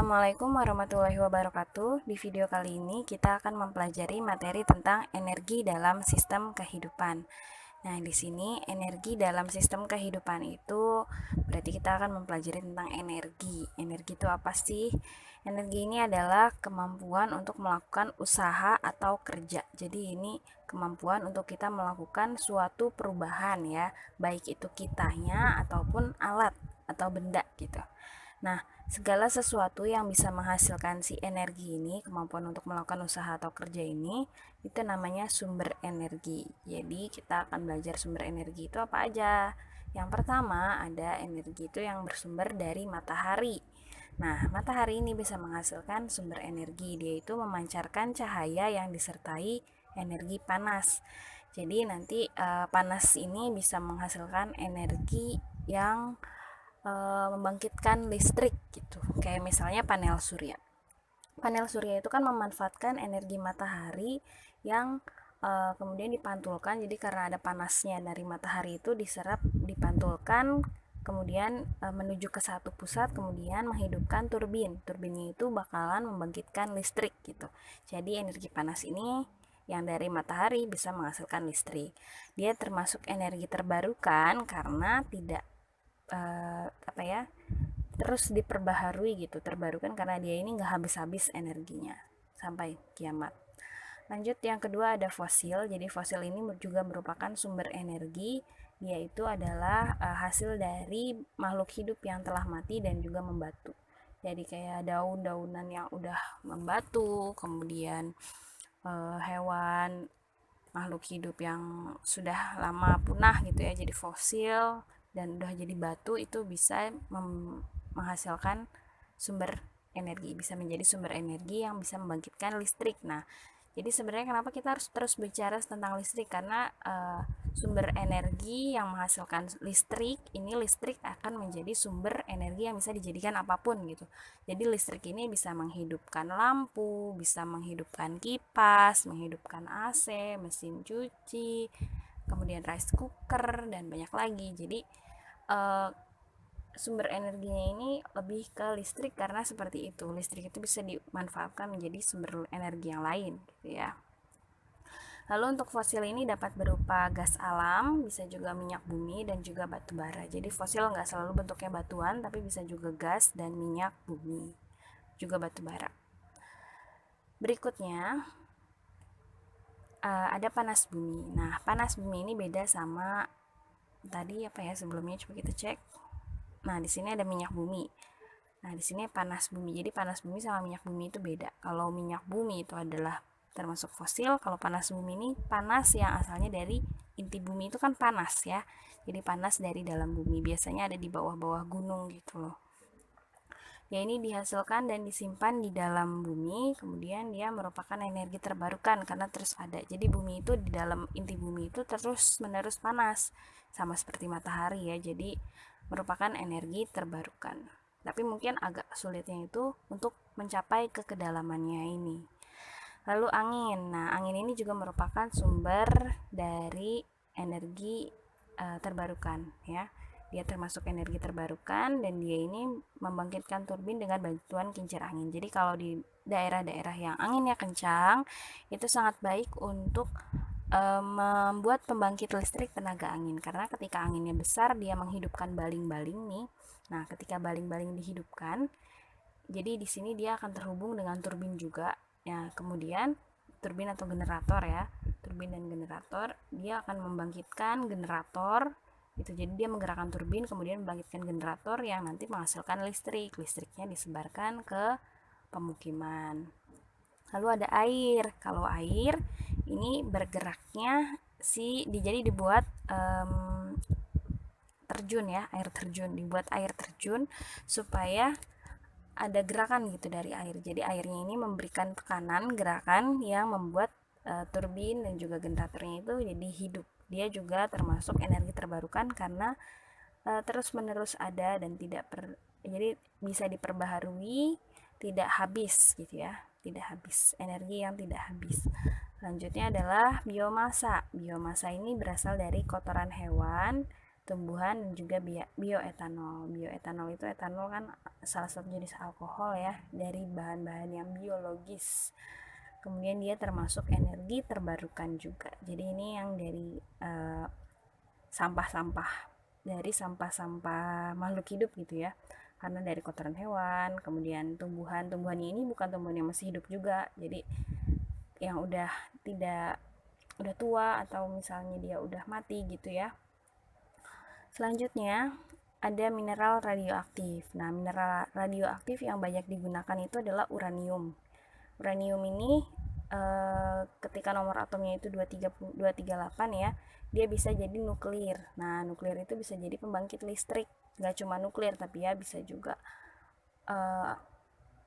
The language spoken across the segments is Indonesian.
Assalamualaikum warahmatullahi wabarakatuh. Di video kali ini kita akan mempelajari materi tentang energi dalam sistem kehidupan. Nah, di sini energi dalam sistem kehidupan itu berarti kita akan mempelajari tentang energi. Energi itu apa sih? Energi ini adalah kemampuan untuk melakukan usaha atau kerja. Jadi ini kemampuan untuk kita melakukan suatu perubahan ya, baik itu kitanya ataupun alat atau benda gitu. Nah, segala sesuatu yang bisa menghasilkan si energi ini, kemampuan untuk melakukan usaha atau kerja ini, itu namanya sumber energi. Jadi, kita akan belajar sumber energi itu apa aja. Yang pertama, ada energi itu yang bersumber dari matahari. Nah, matahari ini bisa menghasilkan sumber energi. Dia itu memancarkan cahaya yang disertai energi panas. Jadi, nanti panas ini bisa menghasilkan energi yang membangkitkan listrik gitu. Kayak misalnya panel surya. Panel surya itu kan memanfaatkan energi matahari yang kemudian dipantulkan. Jadi karena ada panasnya dari matahari itu diserap, dipantulkan, kemudian menuju ke satu pusat, kemudian menghidupkan turbin. Turbinnya itu bakalan membangkitkan listrik gitu. Jadi energi panas ini yang dari matahari bisa menghasilkan listrik. Dia termasuk energi terbarukan karena tidak terus diperbaharui gitu, terbarukan karena dia ini nggak habis-habis energinya sampai kiamat. Lanjut, yang kedua ada fosil. Jadi fosil ini juga merupakan sumber energi. Dia itu adalah hasil dari makhluk hidup yang telah mati dan juga membatu. Jadi kayak daun-daunan yang udah membatu, kemudian hewan, makhluk hidup yang sudah lama punah gitu ya, jadi fosil dan udah jadi batu, itu bisa menghasilkan sumber energi, bisa menjadi sumber energi yang bisa membangkitkan listrik. Nah, jadi sebenarnya kenapa kita harus terus bicara tentang listrik, karena sumber energi yang menghasilkan listrik ini, listrik akan menjadi sumber energi yang bisa dijadikan apapun gitu. Jadi listrik ini bisa menghidupkan lampu, bisa menghidupkan kipas, menghidupkan AC, mesin cuci, kemudian rice cooker, dan banyak lagi. Jadi sumber energinya ini lebih ke listrik karena seperti itu. Listrik itu bisa dimanfaatkan menjadi sumber energi yang lain gitu ya. Lalu untuk fosil ini dapat berupa gas alam, bisa juga minyak bumi dan juga batu bara. Jadi fosil nggak selalu bentuknya batuan, tapi bisa juga gas dan minyak bumi, juga batu bara. Berikutnya ada panas bumi. Nah, panas bumi ini beda sama tadi sebelumnya, coba kita cek. Nah, di sini ada minyak bumi. Nah, di sini panas bumi. Jadi panas bumi sama minyak bumi itu beda. Kalau minyak bumi itu adalah termasuk fosil, kalau panas bumi ini panas yang asalnya dari inti bumi, itu kan panas ya. Jadi panas dari dalam bumi, biasanya ada di bawah-bawah gunung gitu loh. Ya, ini dihasilkan dan disimpan di dalam bumi, kemudian dia merupakan energi terbarukan karena terus ada. Jadi bumi itu, di dalam inti bumi itu terus menerus panas, sama seperti matahari ya. Jadi merupakan energi terbarukan. Tapi mungkin agak sulitnya itu untuk mencapai ke kedalamannya ini. Lalu angin. Nah, angin ini juga merupakan sumber dari energi terbarukan ya. Dia termasuk energi terbarukan dan dia ini membangkitkan turbin dengan bantuan kincir angin. Jadi kalau di daerah-daerah yang anginnya kencang, itu sangat baik untuk membuat pembangkit listrik tenaga angin, karena ketika anginnya besar dia menghidupkan baling-baling nih. Nah, ketika baling-baling dihidupkan, jadi di sini dia akan terhubung dengan turbin juga. Ya, kemudian turbin atau generator ya. Turbin dan generator, dia akan membangkitkan generator itu. Jadi dia menggerakkan turbin kemudian membangkitkan generator yang nanti menghasilkan listrik. Listriknya disebarkan ke pemukiman. Lalu ada air. Kalau air ini bergeraknya jadi dibuat terjun ya, air terjun, dibuat air terjun supaya ada gerakan gitu dari air. Jadi airnya ini memberikan tekanan, gerakan yang membuat turbin dan juga generatornya itu jadi hidup. Dia juga termasuk energi terbarukan karena terus menerus ada dan jadi bisa diperbaharui, tidak habis gitu ya, tidak habis, energi yang tidak habis. Selanjutnya adalah biomasa. Biomasa ini berasal dari kotoran hewan tumbuhan dan juga bioetanol. Bioetanol itu, etanol kan salah satu jenis alkohol ya, dari bahan-bahan yang biologis. Kemudian dia termasuk energi terbarukan juga. Jadi ini yang dari sampah-sampah, dari sampah-sampah makhluk hidup gitu ya, karena dari kotoran hewan. Kemudian tumbuhannya ini bukan tumbuhan yang masih hidup juga, jadi yang udah tua atau misalnya dia udah mati gitu ya. Selanjutnya ada mineral radioaktif. Nah, mineral radioaktif yang banyak digunakan itu adalah uranium. Uranium ini ketika nomor atomnya itu 238 ya, dia bisa jadi nuklir. Nah, nuklir itu bisa jadi pembangkit listrik. Gak cuma nuklir, tapi ya bisa juga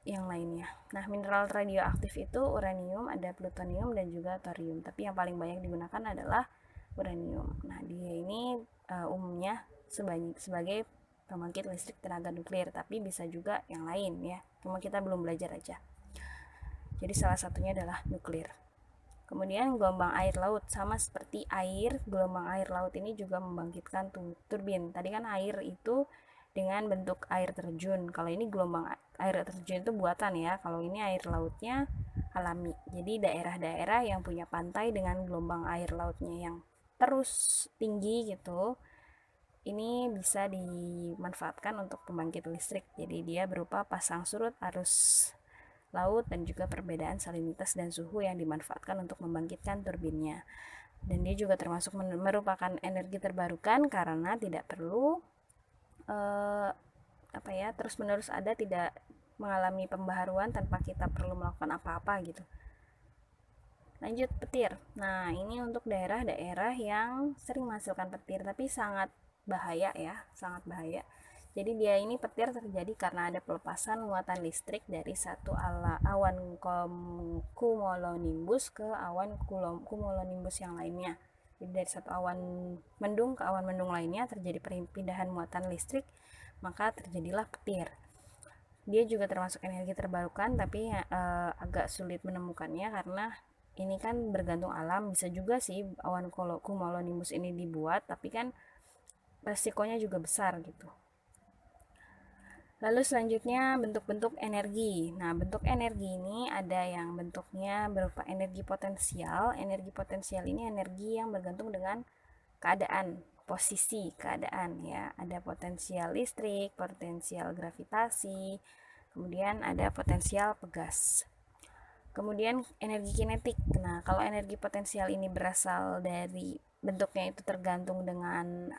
yang lainnya. Nah, mineral radioaktif itu uranium, ada plutonium dan juga thorium. Tapi yang paling banyak digunakan adalah uranium. Nah, dia ini umumnya sebagai pembangkit listrik tenaga nuklir, tapi bisa juga yang lain ya. Cuma kita belum belajar aja. Jadi salah satunya adalah nuklir. Kemudian gelombang air laut, sama seperti air, gelombang air laut ini juga membangkitkan turbin. Tadi kan air itu dengan bentuk air terjun. Kalau ini gelombang air terjun itu buatan ya. Kalau ini air lautnya alami. Jadi daerah-daerah yang punya pantai dengan gelombang air lautnya yang terus tinggi gitu, ini bisa dimanfaatkan untuk pembangkit listrik. Jadi dia berupa pasang surut arus laut dan juga perbedaan salinitas dan suhu yang dimanfaatkan untuk membangkitkan turbinnya. Dan dia juga termasuk merupakan energi terbarukan karena tidak perlu terus-menerus ada, tidak mengalami pembaharuan tanpa kita perlu melakukan apa-apa gitu. Lanjut, petir. Nah, ini untuk daerah-daerah yang sering menghasilkan petir, tapi sangat bahaya ya, sangat bahaya. Jadi dia ini petir terjadi karena ada pelepasan muatan listrik dari satu awan cumulonimbus ke awan cumulonimbus yang lainnya. Jadi dari satu awan mendung ke awan mendung lainnya terjadi perpindahan muatan listrik, maka terjadilah petir. Dia juga termasuk energi terbarukan, tapi agak sulit menemukannya karena ini kan bergantung alam. Bisa juga sih awan cumulonimbus ini dibuat, tapi kan resikonya juga besar gitu. Lalu selanjutnya bentuk-bentuk energi. Nah, bentuk energi ini ada yang bentuknya berupa energi potensial. Energi potensial ini energi yang bergantung dengan keadaan, posisi keadaan ya. Ada potensial listrik, potensial gravitasi, kemudian ada potensial pegas. Kemudian energi kinetik. Nah, kalau energi potensial ini berasal dari bentuknya itu tergantung dengan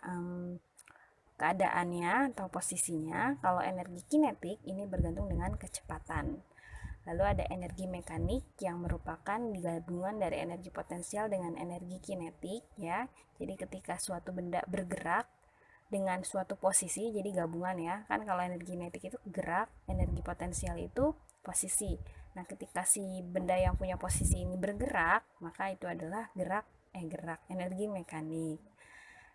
keadaannya atau posisinya. Kalau energi kinetik ini bergantung dengan kecepatan. Lalu ada energi mekanik yang merupakan gabungan dari energi potensial dengan energi kinetik ya. Jadi ketika suatu benda bergerak dengan suatu posisi, jadi gabungan ya. Kan kalau energi kinetik itu gerak, energi potensial itu posisi. Nah, ketika si benda yang punya posisi ini bergerak, maka itu adalah gerak energi mekanik.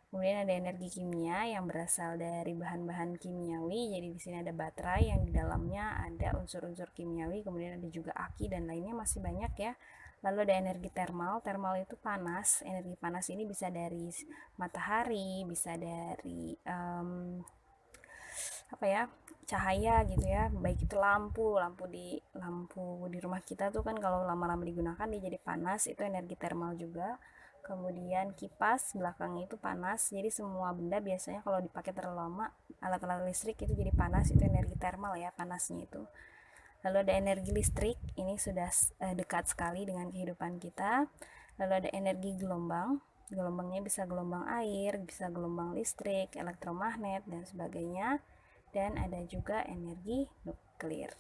Kemudian ada energi kimia yang berasal dari bahan-bahan kimiawi. Jadi di sini ada baterai yang di dalamnya ada unsur-unsur kimiawi, kemudian ada juga aki dan lainnya, masih banyak ya. Lalu ada energi termal. Termal itu panas. Energi panas ini bisa dari matahari, bisa dari cahaya gitu ya, baik itu lampu di rumah kita tuh kan kalau lama-lama digunakan dia jadi panas, itu energi termal juga. Kemudian kipas belakangnya itu panas, jadi semua benda biasanya kalau dipakai terlalu lama, alat-alat listrik itu jadi panas, itu energi termal ya, panasnya itu. Lalu ada energi listrik, ini sudah dekat sekali dengan kehidupan kita. Lalu ada energi gelombang. Gelombangnya bisa gelombang air, bisa gelombang listrik, elektromagnet dan sebagainya. Dan ada juga energi nuklir.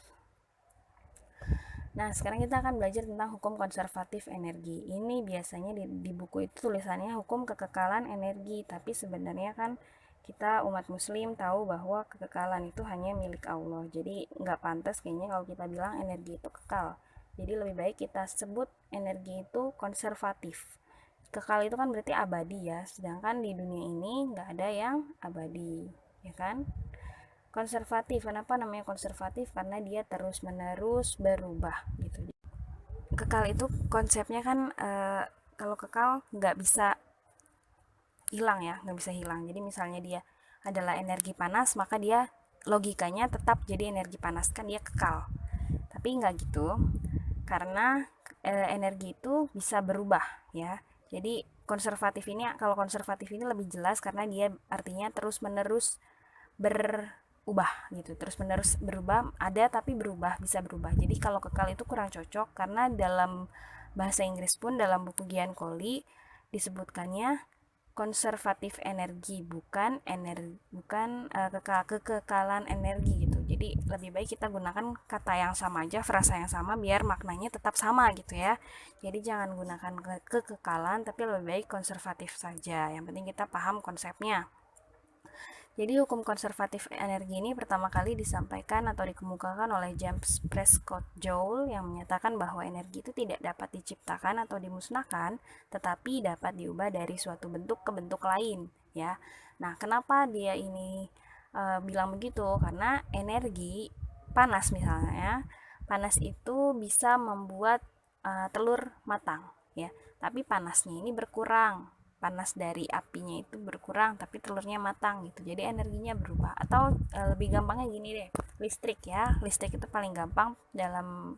Nah, sekarang kita akan belajar tentang hukum konservatif energi. Ini biasanya di buku itu tulisannya hukum kekekalan energi, tapi sebenarnya kan kita umat muslim tahu bahwa kekekalan itu hanya milik Allah. Jadi nggak pantas kayaknya kalau kita bilang energi itu kekal. Jadi lebih baik kita sebut energi itu konservatif. Kekal itu kan berarti abadi ya, sedangkan di dunia ini nggak ada yang abadi, ya kan? Konservatif, kenapa namanya konservatif? Karena dia terus menerus berubah gitu. Kekal itu konsepnya kan kalau kekal nggak bisa hilang ya, nggak bisa hilang. Jadi misalnya dia adalah energi panas, maka dia logikanya tetap jadi energi panas, kan dia kekal. Tapi nggak gitu, karena energi itu bisa berubah ya. Jadi kalau konservatif ini lebih jelas karena dia artinya terus menerus berubah gitu, terus menerus berubah, ada tapi berubah, bisa berubah. Jadi kalau kekal itu kurang cocok karena dalam bahasa Inggris pun dalam buku Gian Colli disebutkannya konservatif energi, bukan kekekalan energi gitu. Jadi lebih baik kita gunakan kata yang sama aja, frasa yang sama biar maknanya tetap sama gitu ya. Jadi jangan gunakan kekekalan tapi lebih baik konservatif saja. Yang penting kita paham konsepnya. Jadi hukum konservatif energi ini pertama kali disampaikan atau dikemukakan oleh James Prescott Joule yang menyatakan bahwa energi itu tidak dapat diciptakan atau dimusnahkan, tetapi dapat diubah dari suatu bentuk ke bentuk lain, ya. Nah, kenapa dia ini bilang begitu? Karena energi panas misalnya, panas itu bisa membuat telur matang, ya. Tapi panasnya ini berkurang, panas dari apinya itu berkurang tapi telurnya matang gitu, jadi energinya berubah. Atau lebih gampangnya gini deh, listrik ya, listrik itu paling gampang dalam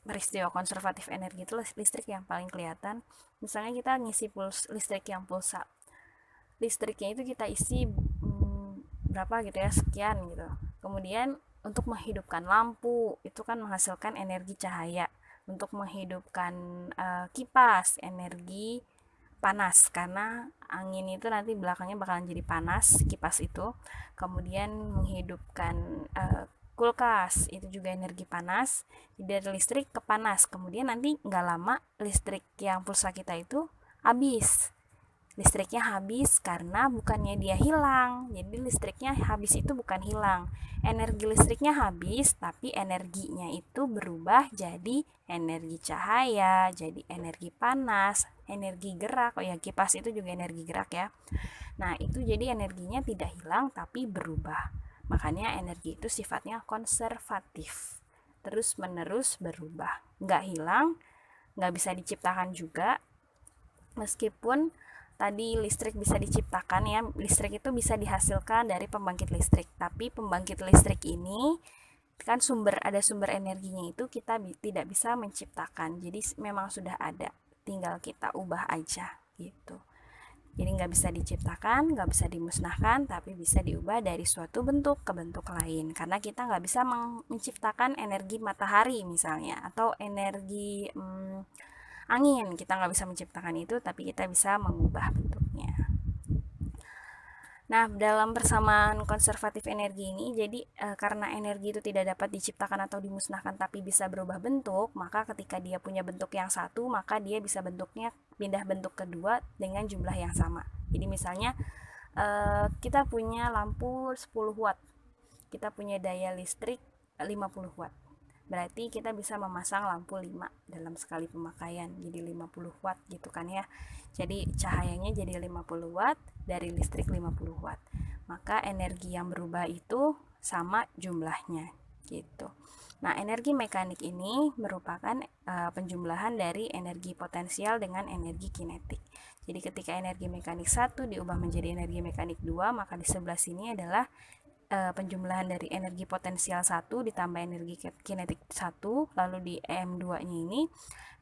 peristiwa konservatif energi itu listrik yang paling kelihatan. Misalnya kita ngisi listrik yang pulsa, listriknya itu kita isi berapa gitu ya, sekian gitu. Kemudian untuk menghidupkan lampu itu kan menghasilkan energi cahaya, untuk menghidupkan kipas energi panas karena angin itu nanti belakangnya bakalan jadi panas kipas itu. Kemudian menghidupkan kulkas itu juga energi panas, dari listrik ke panas. Kemudian nanti nggak lama listrik yang pulsa kita itu habis, listriknya habis karena bukannya dia hilang. Jadi listriknya habis itu bukan hilang, energi listriknya habis tapi energinya itu berubah jadi energi cahaya, jadi energi panas, energi gerak. Oh ya, kipas itu juga energi gerak ya. Nah itu jadi energinya tidak hilang tapi berubah, makanya energi itu sifatnya konservatif, terus menerus berubah, nggak hilang, nggak bisa diciptakan juga. Meskipun tadi listrik bisa diciptakan ya, listrik itu bisa dihasilkan dari pembangkit listrik, tapi pembangkit listrik ini kan ada sumber energinya itu kita tidak bisa menciptakan, jadi memang sudah ada, tinggal kita ubah aja gitu. Jadi nggak bisa diciptakan, nggak bisa dimusnahkan, tapi bisa diubah dari suatu bentuk ke bentuk lain. Karena kita nggak bisa menciptakan energi matahari misalnya, atau energi angin, kita nggak bisa menciptakan itu, tapi kita bisa mengubah bentuknya. Nah, dalam persamaan konservatif energi ini, jadi karena energi itu tidak dapat diciptakan atau dimusnahkan tapi bisa berubah bentuk, maka ketika dia punya bentuk yang satu, maka dia bisa pindah bentuk kedua dengan jumlah yang sama. Jadi misalnya kita punya lampu 10 watt, kita punya daya listrik 50 watt. Berarti kita bisa memasang lampu 5 dalam sekali pemakaian, jadi 50 watt gitu kan ya. Jadi cahayanya jadi 50 watt dari listrik 50 watt. Maka energi yang berubah itu sama jumlahnya gitu. Nah, energi mekanik ini merupakan penjumlahan dari energi potensial dengan energi kinetik. Jadi ketika energi mekanik 1 diubah menjadi energi mekanik 2, maka di sebelah sini adalah penjumlahan dari energi potensial 1 ditambah energi kinetik 1, lalu di EM2 nya ini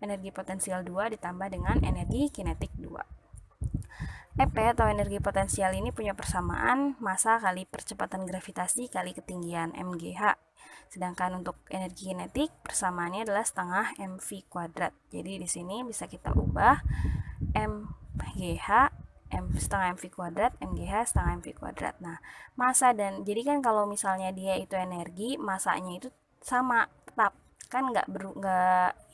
energi potensial 2 ditambah dengan energi kinetik 2. EP atau energi potensial ini punya persamaan massa kali percepatan gravitasi kali ketinggian mgh. Sedangkan untuk energi kinetik persamaannya adalah setengah mv kuadrat. Jadi di sini bisa kita ubah mgh setengah mv kuadrat, mgh setengah mv kuadrat. Nah, massa dan jadi kan kalau misalnya dia itu energi, massanya itu sama tetap, kan nggak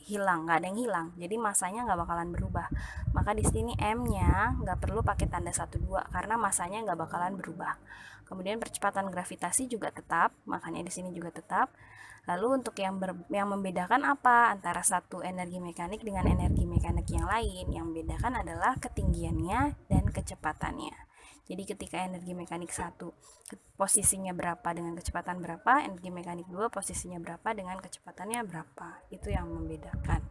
hilang, nggak ada yang hilang. Jadi massanya nggak bakalan berubah. Maka di sini m-nya nggak perlu pakai tanda 1 2 karena massanya nggak bakalan berubah. Kemudian percepatan gravitasi juga tetap, makanya di sini juga tetap. Lalu untuk yang membedakan apa antara satu energi mekanik dengan energi mekanik yang lain? Yang membedakan adalah ketinggiannya dan kecepatannya. Jadi ketika energi mekanik 1 posisinya berapa dengan kecepatan berapa, energi mekanik 2 posisinya berapa dengan kecepatannya berapa. Itu yang membedakan.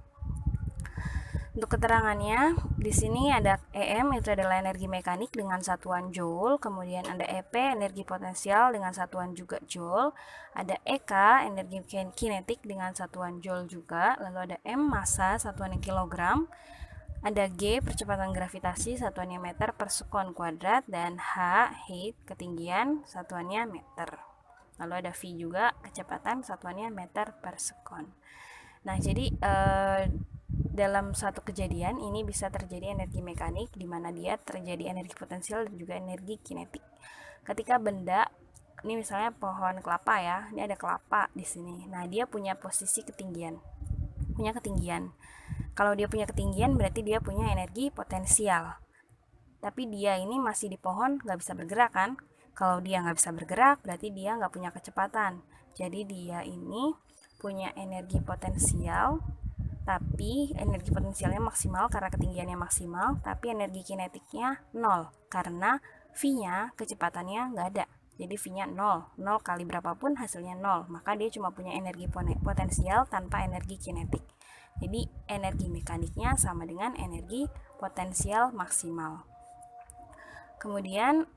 Untuk keterangannya, di sini ada EM, itu adalah energi mekanik dengan satuan joule, kemudian ada EP, energi potensial dengan satuan juga joule, ada EK, energi kinetik dengan satuan joule juga, lalu ada M, massa, satuannya kilogram, ada G, percepatan gravitasi, satuannya meter per sekon kuadrat, dan H, heat, ketinggian, satuannya meter. Lalu ada V juga, kecepatan, satuannya meter per sekon. Nah, jadi dalam satu kejadian ini bisa terjadi energi mekanik di mana dia terjadi energi potensial dan juga energi kinetik. Ketika benda, ini misalnya pohon kelapa ya, ini ada kelapa di sini. Nah, dia punya posisi ketinggian. Kalau dia punya ketinggian berarti dia punya energi potensial. Tapi dia ini masih di pohon, nggak bisa bergerak kan? Kalau dia nggak bisa bergerak berarti dia nggak punya kecepatan. Jadi dia ini punya energi potensial, tapi energi potensialnya maksimal karena ketinggiannya maksimal, tapi energi kinetiknya 0 karena V-nya kecepatannya nggak ada. Jadi V-nya 0 kali berapapun hasilnya 0, maka dia cuma punya energi potensial tanpa energi kinetik. Jadi energi mekaniknya sama dengan energi potensial maksimal. Kemudian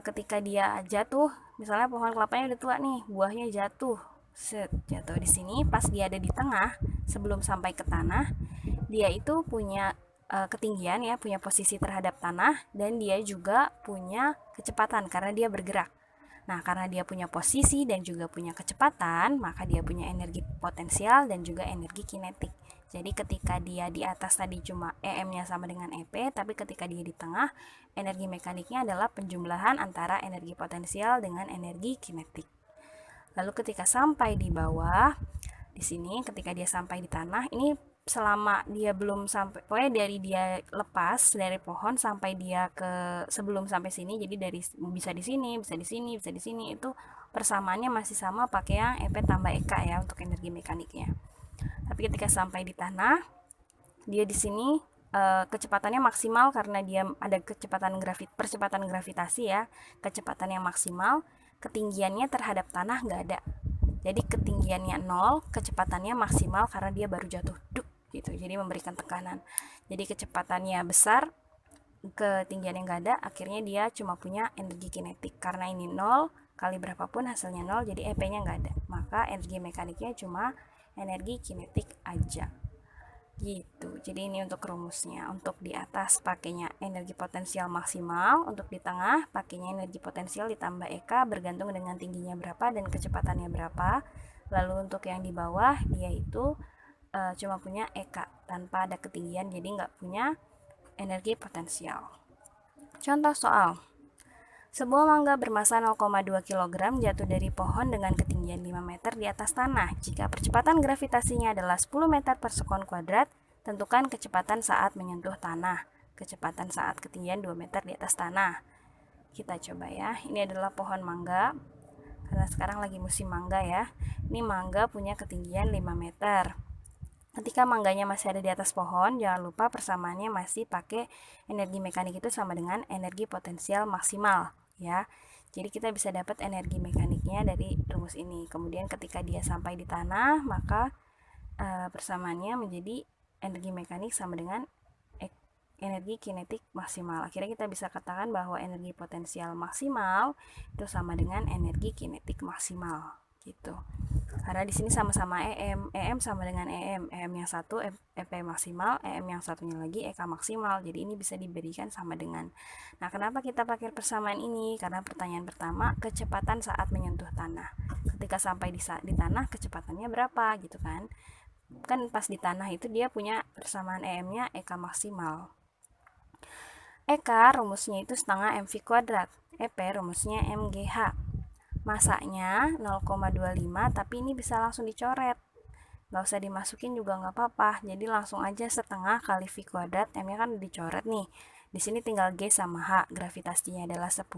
ketika dia jatuh, misalnya pohon kelapanya udah tua nih, buahnya jatuh di sini. Pas dia ada di tengah sebelum sampai ke tanah, dia itu punya ketinggian ya, punya posisi terhadap tanah, dan dia juga punya kecepatan karena dia bergerak. Nah, karena dia punya posisi dan juga punya kecepatan, maka dia punya energi potensial dan juga energi kinetik. Jadi ketika dia di atas tadi cuma EM-nya sama dengan EP, tapi ketika dia di tengah, energi mekaniknya adalah penjumlahan antara energi potensial dengan energi kinetik. Lalu ketika sampai di bawah, di sini ketika dia sampai di tanah, ini selama dia belum sampai, pokoknya dari dia lepas dari pohon sampai dia ke sebelum sampai sini, jadi dari bisa di sini, bisa di sini, bisa di sini, itu persamaannya masih sama pakai yang EP tambah EK ya untuk energi mekaniknya. Tapi ketika sampai di tanah, dia di sini kecepatannya maksimal karena dia ada percepatan gravitasi ya, kecepatannya maksimal, ketinggiannya terhadap tanah nggak ada. Jadi ketinggiannya 0, kecepatannya maksimal karena dia baru jatuh duk gitu. Jadi memberikan tekanan. Jadi kecepatannya besar, ketinggiannya nggak ada, akhirnya dia cuma punya energi kinetik. Karena ini 0 kali berapapun hasilnya 0, jadi EP-nya nggak ada. Maka energi mekaniknya cuma energi kinetik aja. Gitu. Jadi ini untuk rumusnya. Untuk di atas pakainya energi potensial maksimal, untuk di tengah pakainya energi potensial ditambah EK bergantung dengan tingginya berapa dan kecepatannya berapa. Lalu untuk yang di bawah dia itu cuma punya EK tanpa ada ketinggian, jadi nggak punya energi potensial. Contoh soal. Sebuah mangga bermasa 0,2 kg jatuh dari pohon dengan ketinggian 5 meter di atas tanah. Jika percepatan gravitasinya adalah 10 meter per sekon kuadrat, tentukan kecepatan saat menyentuh tanah. Kecepatan saat ketinggian 2 meter di atas tanah. Kita coba ya. Ini adalah pohon mangga. Karena sekarang lagi musim mangga ya. Ini mangga punya ketinggian 5 meter. Ketika mangganya masih ada di atas pohon, jangan lupa persamaannya masih pakai energi mekanik itu sama dengan energi potensial maksimal ya. Jadi kita bisa dapat energi mekaniknya dari rumus ini. Kemudian ketika dia sampai di tanah, maka persamaannya menjadi energi mekanik sama dengan energi kinetik maksimal. Akhirnya kita bisa katakan bahwa energi potensial maksimal itu sama dengan energi kinetik maksimal gitu. Karena di sini sama-sama EM sama dengan EM yang satu EP maksimal, EM yang satunya lagi EK maksimal. Jadi ini bisa diberikan sama dengan. Nah, kenapa kita pakai persamaan ini? Karena pertanyaan pertama, kecepatan saat menyentuh tanah. Ketika sampai di tanah, kecepatannya berapa gitu kan? Kan pas di tanah itu dia punya persamaan EM-nya EK maksimal. EK rumusnya itu setengah MV kuadrat. EP rumusnya MGH. Masanya 0,25, tapi ini bisa langsung dicoret, nggak usah dimasukin juga nggak apa-apa, jadi langsung aja setengah kali V kuadrat, M nya kan dicoret nih, di sini tinggal G sama H, gravitasinya adalah 10,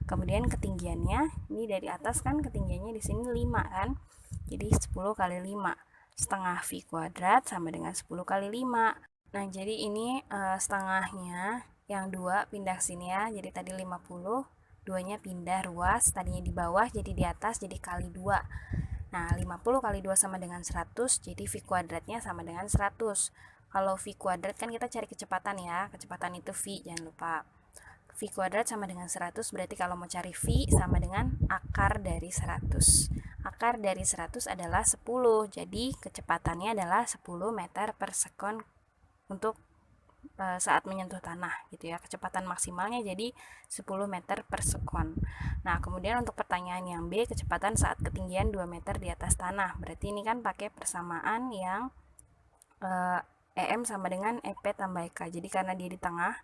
kemudian ketinggiannya, ini dari atas kan ketinggiannya di sini 5 kan, jadi 10 kali 5, setengah V kuadrat sama dengan 10 kali 5, nah jadi ini setengahnya, yang 2 pindah sini ya, jadi tadi 50, 2-nya pindah ruas, tadinya di bawah jadi di atas, jadi kali 2. Nah, 50 kali 2 sama dengan 100, jadi V kuadratnya sama dengan 100. Kalau V kuadrat kan kita cari kecepatan ya. Kecepatan itu V, jangan lupa. V kuadrat sama dengan 100, berarti kalau mau cari V sama dengan akar dari 100. Akar dari 100 adalah 10, jadi kecepatannya adalah 10 meter per sekon untuk saat menyentuh tanah gitu ya. Kecepatan maksimalnya jadi 10 meter per sekon. Nah, kemudian untuk pertanyaan yang B, kecepatan saat ketinggian 2 meter di atas tanah. Berarti ini kan pakai persamaan yang EM sama dengan EP tambah EK. Jadi karena dia di tengah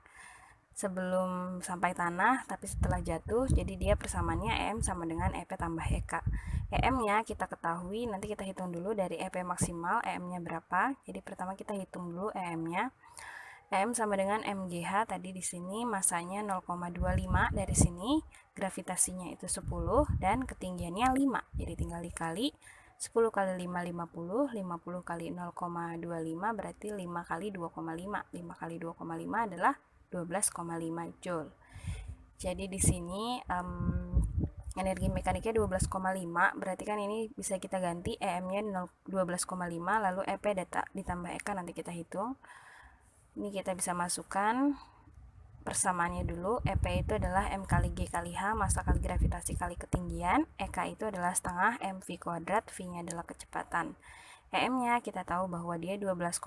sebelum sampai tanah tapi setelah jatuh, jadi dia persamaannya EM sama dengan EP tambah EK. EM nya kita ketahui, nanti kita hitung dulu dari EP maksimal, EM nya berapa. Jadi pertama kita hitung dulu EM nya. EM sama dengan MGH, tadi di sini masanya 0,25, dari sini gravitasinya itu 10 dan ketinggiannya 5. Jadi tinggal dikali 10 kali 5 50, 50 kali 0,25 berarti 5 kali 2,5. 5 kali 2,5 adalah 12,5 joule. Jadi di sini energi mekaniknya 12,5, berarti kan ini bisa kita ganti EM-nya 12,5, lalu EP ditambah EK nanti kita hitung. Ini kita bisa masukkan persamaannya dulu. EP itu adalah M kali G kali H, massa kali gravitasi kali ketinggian. EK itu adalah setengah MV kuadrat, V-nya adalah kecepatan. EM-nya kita tahu bahwa dia 12,5.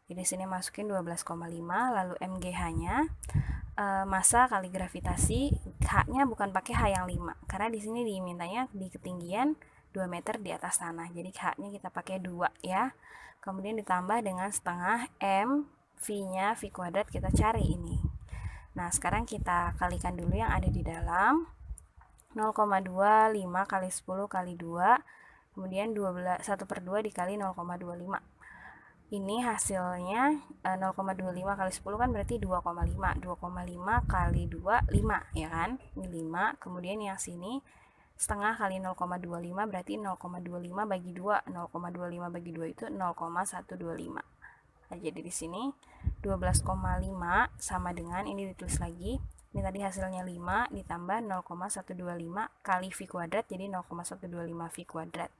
Jadi sini masukin 12,5, lalu MGH-nya massa kali gravitasi, H-nya bukan pakai H yang 5 karena di sini dimintanya di ketinggian 2 meter di atas tanah. Jadi H-nya kita pakai 2 ya. Kemudian ditambah dengan setengah M, V-nya V kuadrat kita cari ini. Nah, sekarang kita kalikan dulu yang ada di dalam. 0,25 kali 10 kali 2, kemudian 1/2 dikali 0,25. Ini hasilnya 0,25 kali 10 kan berarti 2,5. 2,5 kali 2, 5 ya kan? Ini 5. Kemudian yang sini setengah kali 0,25 berarti 0,25 bagi 2. 0,25 bagi 2 itu 0,125. Nah, jadi di sini 12,5 sama dengan, ini ditulis lagi, ini tadi hasilnya 5 ditambah 0,125 kali V kuadrat, jadi 0,125 V kuadrat.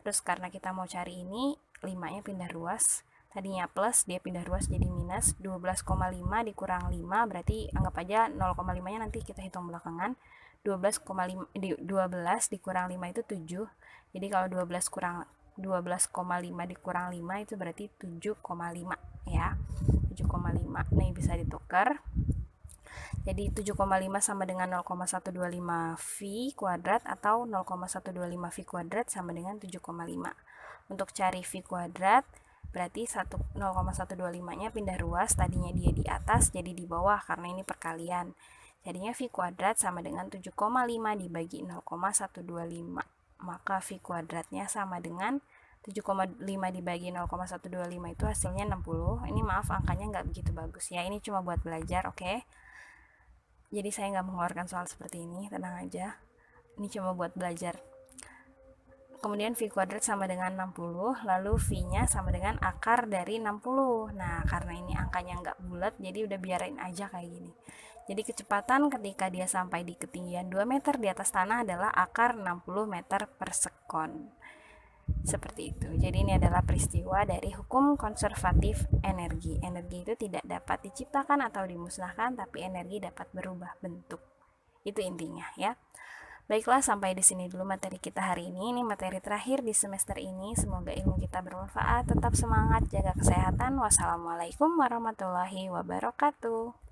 Terus karena kita mau cari ini, 5-nya pindah ruas, tadinya plus, dia pindah ruas jadi minus. 12,5 dikurang 5, berarti anggap aja 0,5-nya nanti kita hitung belakangan. 12 dikurang 5 itu 7. Jadi kalau 12,5 dikurang 5 itu berarti 7,5 ya. 7,5. Nah, ini bisa ditukar. Jadi 7,5 sama dengan 0,125 V kuadrat atau 0,125 V kuadrat sama dengan 7,5. Untuk cari V kuadrat berarti 0,125-nya pindah ruas, tadinya dia di atas jadi di bawah karena ini perkalian. Jadinya V kuadrat sama dengan 7,5 dibagi 0,125. Maka V kuadratnya sama dengan 7,5 dibagi 0,125 itu hasilnya 60. Ini maaf angkanya nggak begitu bagus ya, ini cuma buat belajar, oke? Jadi saya nggak mengeluarkan soal seperti ini, tenang aja. Ini cuma buat belajar. Kemudian V kuadrat sama dengan 60, lalu V-nya sama dengan akar dari 60. Nah, karena ini angkanya nggak bulat, jadi udah biarin aja kayak gini. Jadi kecepatan ketika dia sampai di ketinggian 2 meter di atas tanah adalah akar 60 meter per sekon. Seperti itu. Jadi ini adalah peristiwa dari hukum konservatif energi. Energi itu tidak dapat diciptakan atau dimusnahkan, tapi energi dapat berubah bentuk. Itu intinya ya. Baiklah, sampai di sini dulu materi kita hari ini. Ini materi terakhir di semester ini. Semoga ilmu kita bermanfaat. Tetap semangat, jaga kesehatan. Wassalamualaikum warahmatullahi wabarakatuh.